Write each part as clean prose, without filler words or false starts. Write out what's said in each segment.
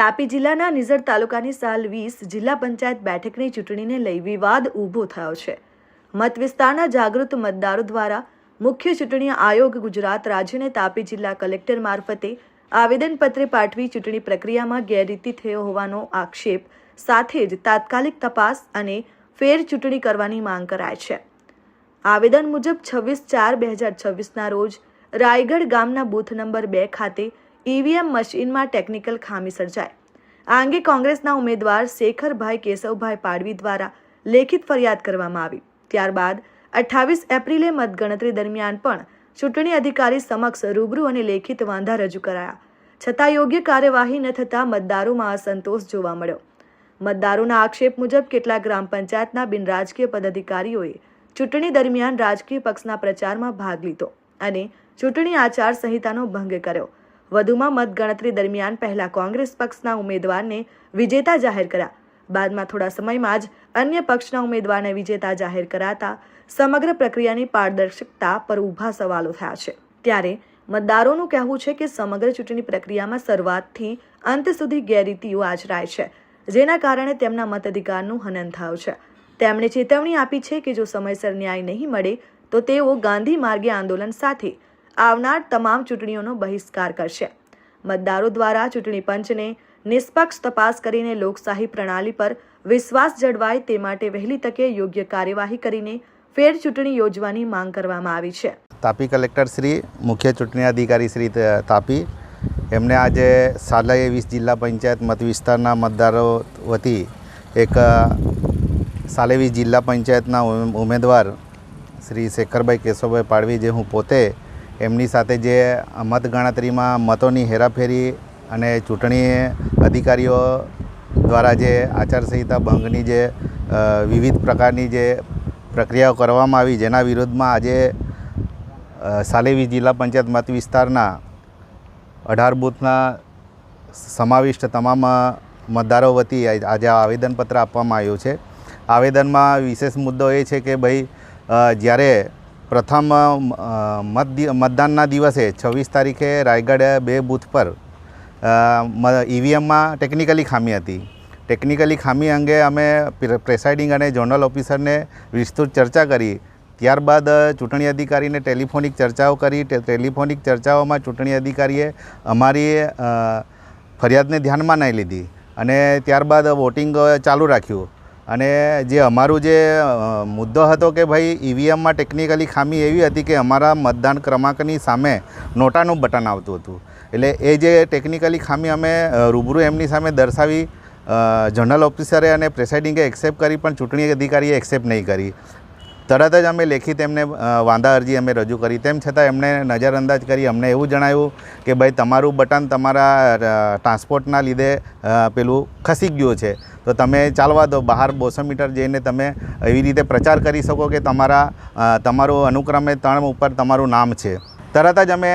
તાપી જિલ્લાના નિઝર તાલુકાની સાલ 20 જિલ્લા પંચાયત બેઠકની ચૂંટણીને લઈ વિવાદ ઊભો થયો છે। મત વિસ્તારના જાગૃત મતદારો દ્વારા મુખ્ય ચૂંટણી આયોગ ગુજરાત રાજ્યને તાપી જિલ્લા કલેક્ટર મારફતે આવેદનપત્ર પાઠવી ચૂંટણી પ્રક્રિયામાં ગેરરીતિ થયો હોવાનો આક્ષેપ સાથે જ તાત્કાલિક તપાસ અને ફેર ચૂંટણી કરવાની માંગ કરાઈ છે। આવેદન મુજબ 26/4/2026ના રોજ રાયગઢ ગામના બૂથ નંબર 2 ખાતે ઈવીએમ મશીનમાં ટેકનિકલ ખામી સર્જાઈ। આ અંગે કોંગ્રેસના ઉમેદવાર શેખરભાઈ કેશવભાઈ પાડવી દ્વારા લેખિત ફરિયાદ કરવામાં આવી। ત્યારબાદ 28 એપ્રિલે મતગણતરી દરમિયાન પણ ચૂંટણી અધિકારી સમક્ષ રૂબરૂ અને લેખિત વાંધા રજૂ કરાયા છતાં યોગ્ય કાર્યવાહી ન થતાં મતદારોમાં અસંતોષ જોવા મળ્યો। મતદારોના આક્ષેપ મુજબ કેટલાક ગ્રામ પંચાયતના બિનરાજકીય પદાધિકારીઓએ ચૂંટણી દરમિયાન રાજકીય પક્ષના પ્રચારમાં ભાગ લીધો અને ચૂંટણી આચાર સંહિતાનો ભંગ કર્યો। વધુમાં મતગણતરી દરમિયાન પહેલા કોંગ્રેસ પક્ષના ઉમેદવારને વિજેતા જાહેર કર્યા, બાદમાં થોડા સમયમાં જ અન્ય પક્ષના ઉમેદવારને વિજેતા જાહેર કરાતા સમગ્ર પ્રક્રિયાની પારદર્શકતા પર ઊભા સવાલો થયા છે। ત્યારે મતદારોનું કહેવું છે કે સમગ્ર ચૂંટણી પ્રક્રિયામાં શરૂઆતથી અંત સુધી ગેરરીતિઓ આચરાય છે, જેના કારણે તેમના મતાધિકારનું હનન થયું છે। તેમણે ચેતવણી આપી છે કે જો સમયસર ન્યાય નહીં મળે તો તેઓ ગાંધી માર્ગે આંદોલન સાથે આવનાર તમામ ચૂંટણીઓનો બહિષ્કાર કરશે। મતદારો દ્વારા ચૂંટણી પંચને નિષ્પક્ષ તપાસ કરીને લોકશાહી પ્રણાલી પર વિશ્વાસ જળવાય તે માટે વહેલી તકે યોગ્ય કાર્યવાહી કરીને ફેર ચૂંટણી યોજવાની માંગ કરવામાં આવી છે। તાપી કલેક્ટર શ્રી મુખ્ય ચૂંટણી અધિકારી શ્રી તાપી એમને આજે સાલ 20 જિલ્લા પંચાયત મત વિસ્તારના મતદારો વતી એક સાલ 20 જિલ્લા પંચાયતના ઉમેદવાર શ્રી શેખરભાઈ કેશવભાઈ પાડવી જે હું પોતે એમની સાથે જે મતગણતરીમાં મતોની હેરાફેરી અને ચૂંટણી અધિકારીઓ દ્વારા જે આચારસંહિતા ભંગની જે વિવિધ પ્રકારની જે પ્રક્રિયાઓ કરવામાં આવી જેના વિરોધમાં આજે સાલ 20 જિલ્લા પંચાયત મત વિસ્તારના 18 બૂથના સમાવિષ્ટ તમામ મતદારો વતી આજે આવેદનપત્ર આપવામાં આવ્યું છે। આવેદનમાં વિશેષ મુદ્દો એ છે કે ભાઈ જ્યારે પ્રથમ મતદાનના દિવસે 26 તારીખે રાયગઢ 2 બૂથ પર ઈવીએમમાં ટેકનિકલી ખામી હતી। ટેકનિકલી ખામી અંગે અમે પ્રેસાઇડિંગ અને ઝોનલ ઓફિસરને વિસ્તૃત ચર્ચા કરી। ત્યારબાદ ચૂંટણી અધિકારીને ટેલિફોનિક ચર્ચાઓ કરી। ટેલિફોનિક ચર્ચાઓમાં ચૂંટણી અધિકારીએ અમારી ફરિયાદને ધ્યાનમાં નહીં લીધી અને ત્યારબાદ વોટિંગ ચાલુ રાખ્યું અને જે અમારું જે મુદ્દો હતો કે ભાઈ ઈવીએમમાં ટેકનિકલી ખામી એવી હતી કે અમારા મતદાન ક્રમાંકની સામે નોટાનું બટન આવતું હતું, એટલે એ જે ટેકનિકલી ખામી અમે રૂબરૂ એમની સામે દર્શાવી જનરલ ઓફિસરે અને પ્રેસાઇડિંગે એક્સેપ્ટ કરી પણ ચૂંટણી અધિકારીએ એક્સેપ્ટ નહીં કરી। તરત જ અમે લેખિત એમને વાંધા અરજી અમે રજૂ કરી, તેમ છતાં એમણે નજરઅંદાજ કરી અમને એવું જણાવ્યું કે ભાઈ તમારું બટન તમારા ટ્રાન્સપોર્ટના લીધે પેલું ખસી ગયું છે, તો તમે ચાલવા દો, બહાર 200 મીટર જઈને તમે એવી રીતે પ્રચાર કરી શકો કે તમારું અનુક્રમે 3 ઉપર તમારું નામ છે। તરત જ અમે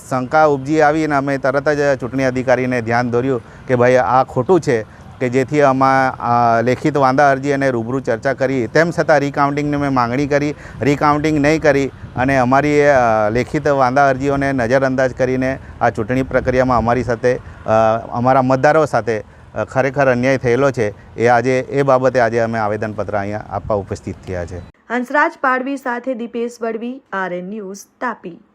શંકા ઉપજી આવીને અમે તરત જ ચૂંટણી અધિકારીને ધ્યાન દોર્યું કે ભાઈ આ ખોટું છે, કે જેથી આમાં લેખિત વાંધા અરજી અને રૂબરૂ ચર્ચા કરી। તેમ છતાં રીકાઉન્ટિંગની મેં માંગણી કરી, રીકાઉન્ટિંગ નહીં કરી અને અમારી લેખિત વાંધા અરજીઓને નજરઅંદાજ કરીને આ ચૂંટણી પ્રક્રિયામાં અમારી સાથે અમારા મતદારો સાથે ખરેખર અન્યાય થયેલો છે એ બાબતે આજે અમે આવેદનપત્ર અહીંયા આપવા ઉપસ્થિત થયા છે। હંસરાજ પાડવી સાથે દીપેશ વડવી, RN ન્યૂઝ, તાપી।